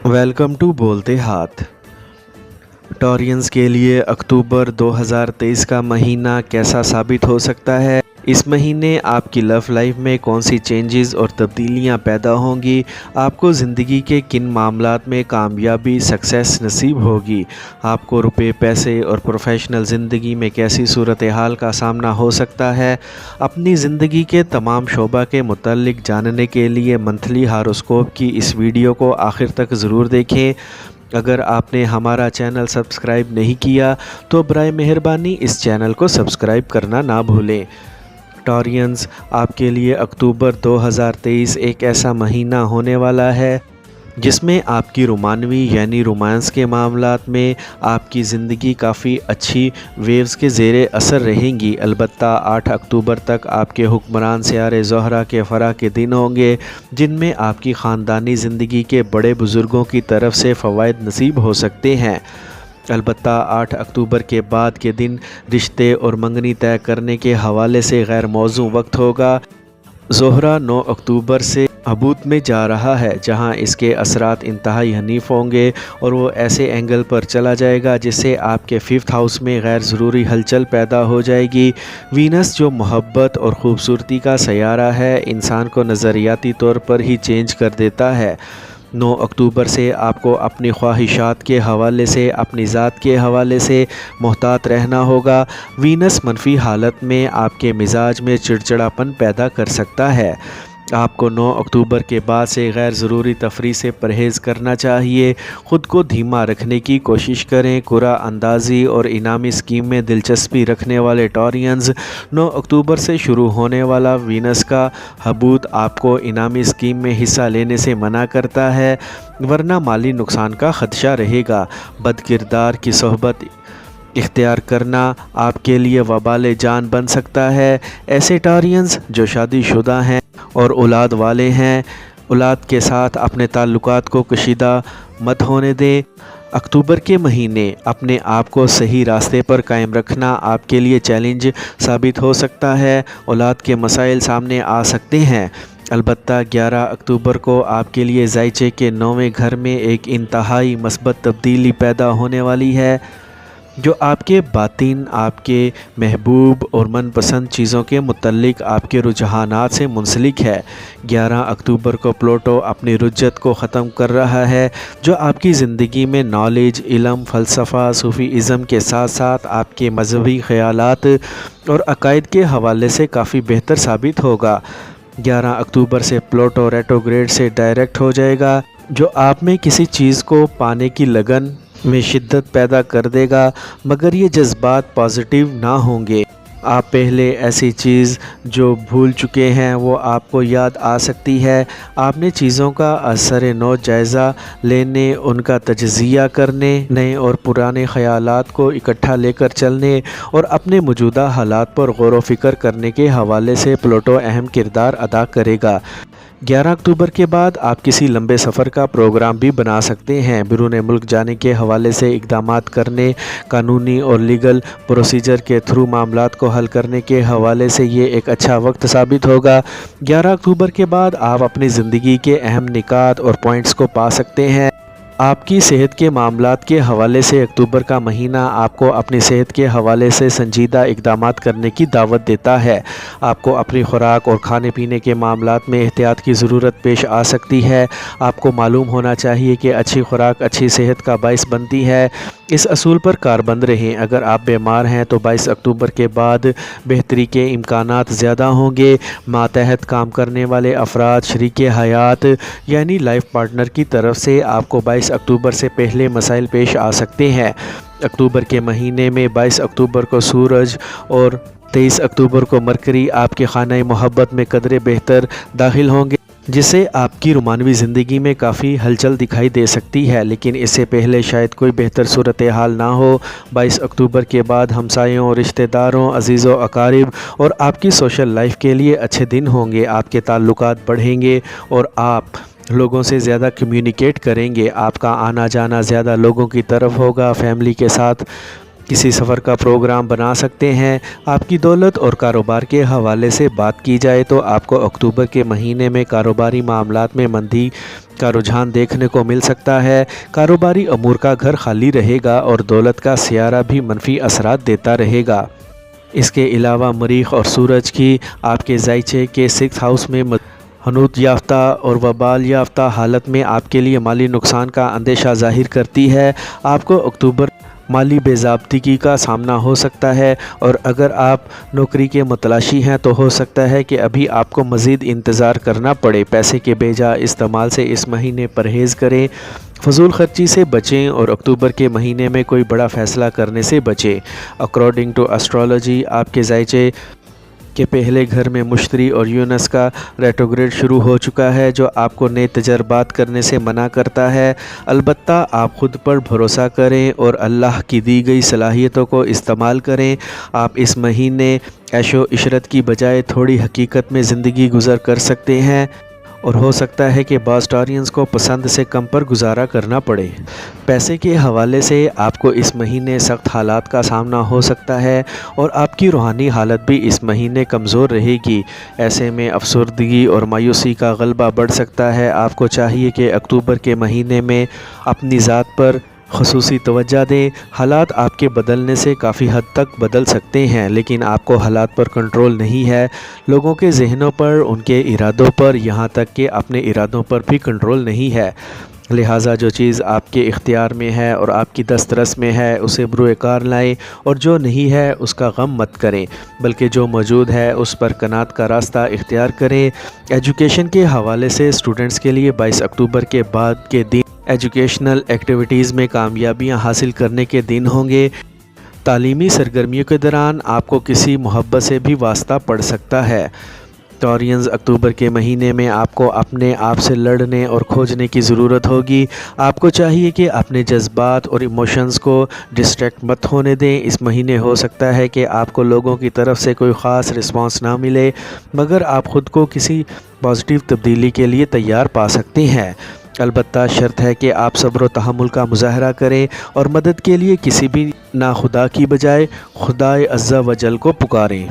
Welcome to बोलते हाथ। Taureans के लिए अक्टूबर 2023 का महीना कैसा साबित हो सकता है? इस महीने आपकी लव लाइफ में कौन सी चेंजेस और तब्दीलियां पैदा होंगी? आपको ज़िंदगी के किन मामलात में कामयाबी सक्सेस नसीब होगी? आपको रुपए, पैसे और प्रोफेशनल ज़िंदगी में कैसी सूरत हाल का सामना हो सकता है? अपनी ज़िंदगी के तमाम शोबा के मुतालिक जानने के लिए मंथली हारोस्कोप की इस वीडियो को आखिर तक ज़रूर देखें। अगर आपने हमारा चैनल सब्सक्राइब नहीं किया तो बराए मेहरबानी इस चैनल को सब्सक्राइब करना ना भूलें। टॉरियंस, आपके लिए अक्टूबर 2023 एक ऐसा महीना होने वाला है जिसमें आपकी रोमानवी यानी रोमांस के मामलात में आपकी ज़िंदगी काफ़ी अच्छी वेव्स के ज़ेरे असर रहेंगी। अलबत्ता 8 अक्टूबर तक आपके हुक्मरान सियारे ज़ोहरा के फ़रा के दिन होंगे जिनमें आपकी ख़ानदानी ज़िंदगी के बड़े बुज़ुर्गों की तरफ से फ़वाइद नसीब हो सकते हैं। अलबत्ता 8 अक्टूबर के बाद के दिन रिश्ते और मंगनी तय करने के हवाले से गैर मौजू वक्त होगा। ज़ोहरा 9 अक्टूबर से हबूत में जा रहा है जहां इसके असरात इंतहाई हनीफ होंगे और वो ऐसे एंगल पर चला जाएगा जिससे आपके 5th हाउस में गैर ज़रूरी हलचल पैदा हो जाएगी। वीनस जो मोहब्बत और ख़ूबसूरती का सयारा है, इंसान को नज़रियाती तौर पर ही चेंज कर देता है। 9 अक्टूबर से आपको अपनी ख्वाहिशात के हवाले से, अपनी ज़ात के हवाले से मोहतात रहना होगा। वीनस मनफी हालत में आपके मिजाज में चिड़चिड़ापन पैदा कर सकता है। आपको 9 अक्टूबर के बाद से गैर ज़रूरी तफरीह से परहेज़ करना चाहिए। ख़ुद को धीमा रखने की कोशिश करें। कुरा अंदाज़ी और इनामी स्कीम में दिलचस्पी रखने वाले टॉरियंस, 9 अक्टूबर से शुरू होने वाला वीनस का हबूत आपको इनामी स्कीम में हिस्सा लेने से मना करता है, वरना माली नुकसान का ख़दशा रहेगा। बदकिरदार की सोहबत इख्तियार करना आपके लिए वबाल जान बन सकता है। ऐसे टॉरियंस जो शादीशुदा हैं और औलाद वाले हैं, औलाद के साथ अपने ताल्लुकात को कशीदा मत होने दें। अक्टूबर के महीने अपने आप को सही रास्ते पर कायम रखना आपके लिए चैलेंज साबित हो सकता है। औलाद के मसाइल सामने आ सकते हैं। अलबत्ता 11 अक्टूबर को आपके लिए ज़ायचे के 9वें घर में एक इंतहाई मस्बत तब्दीली पैदा होने वाली है जो आपके बातिन, आपके महबूब और मनपसंद चीज़ों के मुतल्लिक आपके रुझानात से मुंसलिक है। 11 अक्टूबर को प्लूटो अपनी रुज्जत को ख़त्म कर रहा है जो आपकी ज़िंदगी में नॉलेज, इल्म, फ़लसफ़ा, सूफ़ीज़म के साथ साथ आपके मजहबी ख़यालात और अक़ायद के हवाले से काफ़ी बेहतर साबित होगा। 11 अक्टूबर से प्लूटो रेट्रोग्रेड से डायरेक्ट हो जाएगा जो आप में किसी चीज़ को पाने की लगन में शिद्दत पैदा कर देगा, मगर ये जज्बात पॉजिटिव ना होंगे। आप पहले ऐसी चीज़ जो भूल चुके हैं वो आपको याद आ सकती है। आपने चीज़ों का असर नौ जायज़ा लेने, उनका तजज़िया करने, नए और पुराने ख़यालात को इकट्ठा लेकर चलने और अपने मौजूदा हालात पर गौर व फ़िक्र करने के हवाले से प्लूटो अहम किरदार अदा करेगा। 11 अक्टूबर के बाद आप किसी लंबे सफ़र का प्रोग्राम भी बना सकते हैं। बैरून मुल्क जाने के हवाले से इक़दामात करने, कानूनी और लीगल प्रोसीजर के थ्रू मामलात को हल करने के हवाले से ये एक अच्छा वक्त साबित होगा। 11 अक्टूबर के बाद आप अपनी ज़िंदगी के अहम निकात और पॉइंट्स को पा सकते हैं। आपकी सेहत के मामलात के हवाले से अक्टूबर का महीना आपको अपनी सेहत के हवाले से संजीदा इक़दामात करने की दावत देता है। आपको अपनी खुराक और खाने पीने के मामलात में एहतियात की ज़रूरत पेश आ सकती है। आपको मालूम होना चाहिए कि अच्छी खुराक अच्छी सेहत का बाइस बनती है। इस असूल पर कारबंद रहें। अगर आप बीमार हैं तो 22 अक्टूबर के बाद बेहतरी के इम्कानात ज़्यादा होंगे। मातहत काम करने वाले अफराद, शरीके हयात यानी लाइफ पार्टनर की तरफ से आपको 22 अक्टूबर से पहले मसाइल पेश आ सकते हैं। अक्टूबर के महीने में 22 अक्टूबर को सूरज और 23 अक्टूबर को मरकरी आपके खाना मोहब्बत में कदरे बेहतर दाखिल होंगे, जिससे आपकी रोमानवी ज़िंदगी में काफ़ी हलचल दिखाई दे सकती है। लेकिन इससे पहले शायद कोई बेहतर सूरत हाल ना हो। 22 अक्टूबर के बाद हमसायों, रिश्तेदारों, अजीज़ों, अकारिब और आपकी सोशल लाइफ के लिए अच्छे दिन होंगे। आपके ताल्लुकात बढ़ेंगे और आप लोगों से ज़्यादा कम्युनिकेट करेंगे। आपका आना जाना ज़्यादा लोगों की तरफ होगा। फैमिली के साथ کسی سفر کا پروگرام بنا سکتے ہیں۔ آپ کی دولت اور کاروبار کے حوالے سے بات کی جائے تو آپ کو اکتوبر کے مہینے میں کاروباری معاملات میں مندی کا رجحان دیکھنے کو مل سکتا ہے۔ کاروباری امور کا گھر خالی رہے گا اور دولت کا سیارہ بھی منفی اثرات دیتا رہے گا۔ اس کے علاوہ مریخ اور سورج کی آپ کے ذائچے کے 6 ہاؤس میں حنوط یافتہ اور وبال یافتہ حالت میں آپ کے لیے مالی نقصان کا اندیشہ ظاہر کرتی ہے۔ آپ کو اکتوبر مالی بے ضابطگی کا سامنا ہو سکتا ہے، اور اگر آپ نوکری کے متلاشی ہیں تو ہو سکتا ہے کہ ابھی آپ کو مزید انتظار کرنا پڑے۔ پیسے کے بے جا استعمال سے اس مہینے پرہیز کریں، فضول خرچی سے بچیں اور اکتوبر کے مہینے میں کوئی بڑا فیصلہ کرنے سے بچیں۔ اکارڈنگ ٹو اسٹرالوجی آپ کے ذائچے کے پہلے گھر میں مشتری اور یونس کا ریٹروگریڈ شروع ہو چکا ہے، جو آپ کو نئے تجربات کرنے سے منع کرتا ہے۔ البتہ آپ خود پر بھروسہ کریں اور اللہ کی دی گئی صلاحیتوں کو استعمال کریں۔ آپ اس مہینے عیش و عشرت کی بجائے تھوڑی حقیقت میں زندگی گزر کر سکتے ہیں، اور ہو سکتا ہے کہ بعض ٹارینز کو پسند سے کم پر گزارا کرنا پڑے۔ پیسے کے حوالے سے آپ کو اس مہینے سخت حالات کا سامنا ہو سکتا ہے، اور آپ کی روحانی حالت بھی اس مہینے کمزور رہے گی۔ ایسے میں افسردگی اور مایوسی کا غلبہ بڑھ سکتا ہے۔ آپ کو چاہیے کہ اکتوبر کے مہینے میں اپنی ذات پر خصوصی توجہ دیں۔ حالات آپ کے بدلنے سے کافی حد تک بدل سکتے ہیں، لیکن آپ کو حالات پر کنٹرول نہیں ہے۔ لوگوں کے ذہنوں پر، ان کے ارادوں پر، یہاں تک کہ اپنے ارادوں پر بھی کنٹرول نہیں ہے۔ لہٰذا جو چیز آپ کے اختیار میں ہے اور آپ کی دسترس میں ہے اسے بروئے کار لائیں، اور جو نہیں ہے اس کا غم مت کریں، بلکہ جو موجود ہے اس پر قناعت کا راستہ اختیار کریں۔ ایجوکیشن کے حوالے سے اسٹوڈنٹس کے لیے 22 اکتوبر کے بعد کے دن ایجوکیشنل ایکٹیویٹیز میں کامیابیاں حاصل کرنے کے دن ہوں گے۔ تعلیمی سرگرمیوں کے دوران آپ کو کسی محبت سے بھی واسطہ پڑ سکتا ہے۔ ٹورینز، اکتوبر کے مہینے میں آپ کو اپنے آپ سے لڑنے اور کھوجنے کی ضرورت ہوگی۔ آپ کو چاہیے کہ اپنے جذبات اور ایموشنز کو ڈسٹریکٹ مت ہونے دیں۔ اس مہینے ہو سکتا ہے کہ آپ کو لوگوں کی طرف سے کوئی خاص رسپانس نہ ملے، مگر آپ خود کو کسی پازیٹیو تبدیلی کے لیے تیار پا سکتے ہیں۔ البتہ شرط ہے کہ آپ صبر و تحمل کا مظاہرہ کریں اور مدد کے لیے کسی بھی ناخدا کی بجائے خدائے عز و جل کو پکاریں۔